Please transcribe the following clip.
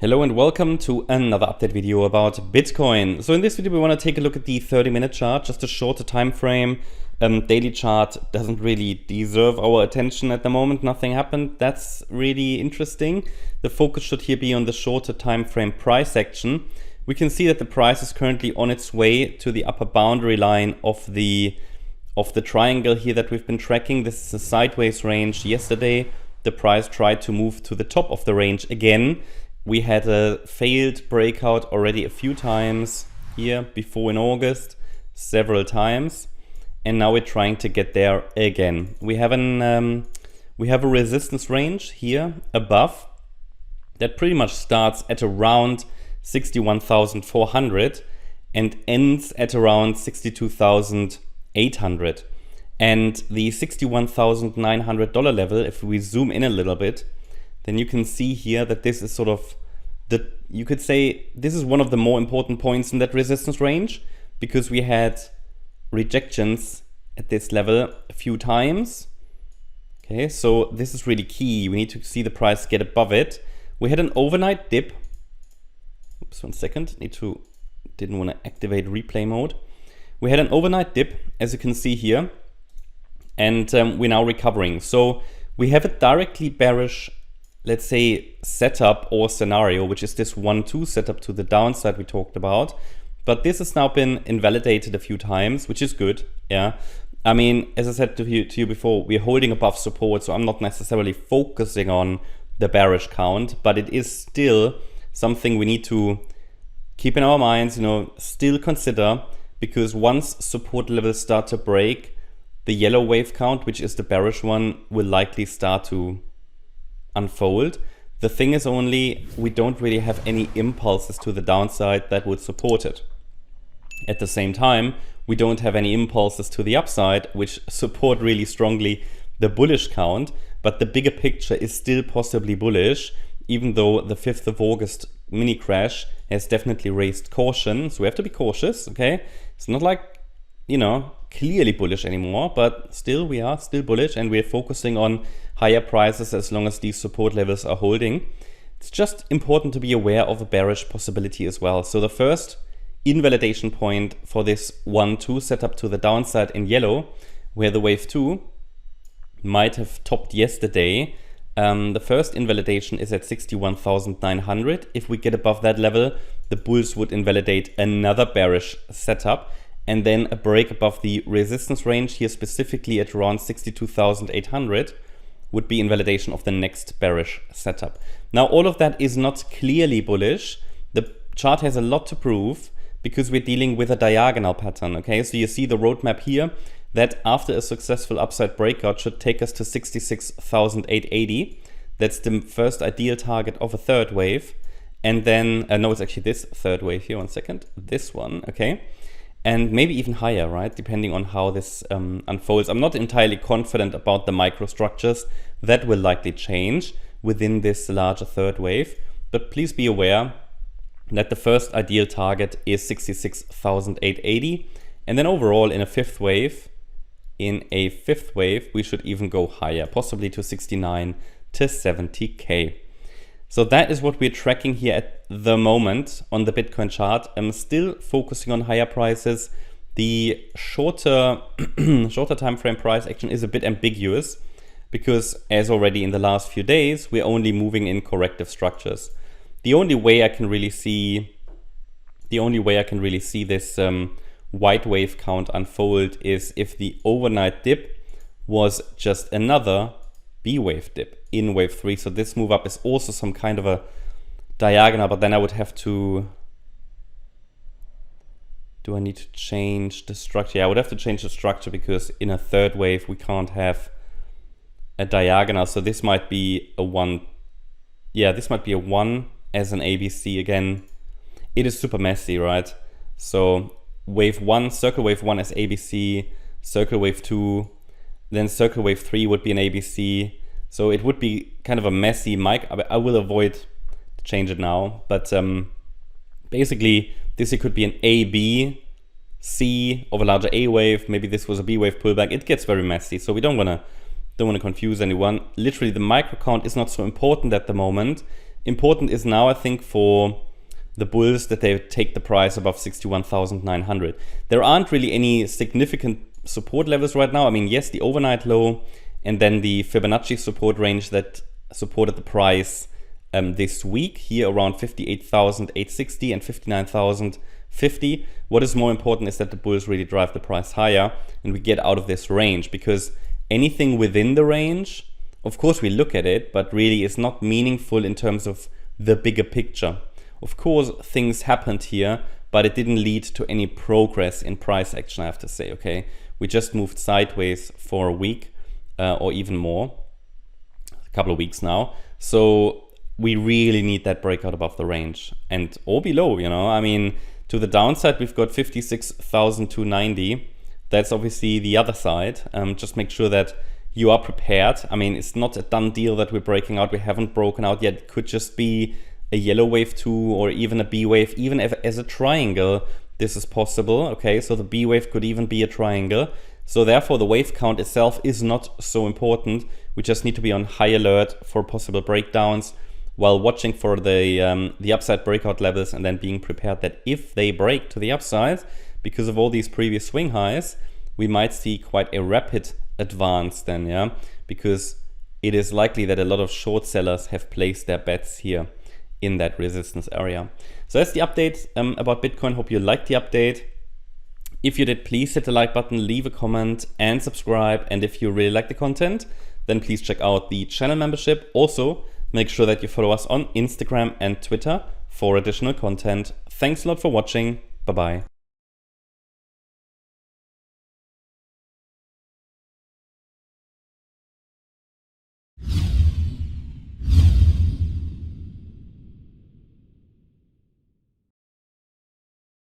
Hello and welcome to another update video about Bitcoin. So in this video we want to take a look at the 30-minute chart, just a shorter time frame. Daily chart doesn't really deserve our attention at the moment. Nothing happened. That's really interesting. The focus should here be on the shorter time frame price action. We can see that the price is currently on its way to the upper boundary line of the triangle here that we've been tracking. This is a sideways range. Yesterday the price tried to move to the top of the range again. We had a failed breakout already a few times here before in August, several times, and now we're trying to get there again. We have a resistance range here above that pretty much starts at around 61,400 and ends at around 62,800. And the $61,900 level, if we zoom in a little bit, then you can see here that this is sort of you could say this is one of the more important points in that resistance range, because we had rejections at this level a few times. Okay, so this is really key. We need to see the price get above it. We had an overnight dip. Oops, 1 second. Didn't want to activate replay mode. We had an overnight dip, as you can see here, and we're now recovering. So we have a directly bearish, let's say, setup or scenario, which is this 1-2 setup to the downside we talked about. But this has now been invalidated a few times, which is good. Yeah, I mean, as I said to you before, we're holding above support, so I'm not necessarily focusing on the bearish count, but it is still something we need to keep in our minds, still consider, because once support levels start to break, the yellow wave count, which is the bearish one, will likely start to unfold. The thing is only, we don't really have any impulses to the downside that would support it. At the same time, we don't have any impulses to the upside which support really strongly the bullish count, but the bigger picture is still possibly bullish, even though the 5th of August mini crash has definitely raised caution. So we have to be cautious, okay? It's not like, clearly bullish anymore, but still we are still bullish, and we're focusing on higher prices as long as these support levels are holding. It's just important to be aware of a bearish possibility as well. So the first invalidation point for this 1-2 setup to the downside in yellow, where the wave 2 might have topped yesterday, the first invalidation is at 61,900. If we get above that level, the bulls would invalidate another bearish setup, and then a break above the resistance range here, specifically at around 62,800, would be invalidation of the next bearish setup. Now, all of that is not clearly bullish. The chart has a lot to prove because we're dealing with a diagonal pattern, okay? So you see the roadmap here that after a successful upside breakout should take us to 66,880. That's the first ideal target of a third wave. And then, no, it's actually this third wave here, 1 second, this one, okay? And maybe even higher, right? Depending on how this unfolds. I'm not entirely confident about the microstructures. That will likely change within this larger third wave. But please be aware that the first ideal target is 66,880. And then overall in a fifth wave, we should even go higher, possibly to 69 to 70K. So that is what we're tracking here at the moment on the Bitcoin chart. I'm still focusing on higher prices. The shorter time frame price action is a bit ambiguous because, as already in the last few days, we're only moving in corrective structures. The only way I can really see this white wave count unfold is if the overnight dip was just another B wave dip in wave 3. So this move up is also some kind of a diagonal, but then I would have to, do I need to change the structure? Yeah, I would have to change the structure because in a third wave we can't have a diagonal. So this might be a 1. Yeah, this might be a 1 as an ABC again. It is super messy, right? So wave 1, circle wave 1 as ABC, circle wave 2, then circle wave 3 would be an ABC. So it would be kind of a messy mic. I will avoid to change it now. But basically, this here could be an A, B, C of a larger A wave. Maybe this was a B wave pullback. It gets very messy. So we don't want to confuse anyone. Literally, the micro count is not so important at the moment. important is now, I think, for the bulls that they take the price above 61,900. There aren't really any significant support levels right now. I mean, yes, the overnight low and then the Fibonacci support range that supported the price this week here around 58,860 and 59,050. What is more important is that the bulls really drive the price higher and we get out of this range, because anything within the range, of course we look at it, but really is not meaningful in terms of the bigger picture. Of course things happened here, but it didn't lead to any progress in price action, I have to say, okay? We just moved sideways for a week or even more, a couple of weeks now. So we really need that breakout above the range and or below, you know. I mean, to the downside, we've got 56,290. That's obviously the other side. Just make sure that you are prepared. I mean, it's not a done deal that we're breaking out. We haven't broken out yet. It could just be a yellow wave 2 or even a B wave, even if as a triangle, this is possible. Okay, so the B wave could even be a triangle. So therefore, the wave count itself is not so important. We just need to be on high alert for possible breakdowns, while watching for the upside breakout levels and then being prepared that if they break to the upside, because of all these previous swing highs, we might see quite a rapid advance then, yeah, because it is likely that a lot of short sellers have placed their bets here in that resistance area. So that's the update about Bitcoin. Hope you liked the update. If you did, please hit the like button, leave a comment and subscribe. And if you really like the content, then please check out the channel membership. Also, make sure that you follow us on Instagram and Twitter for additional content. Thanks a lot for watching. Bye-bye.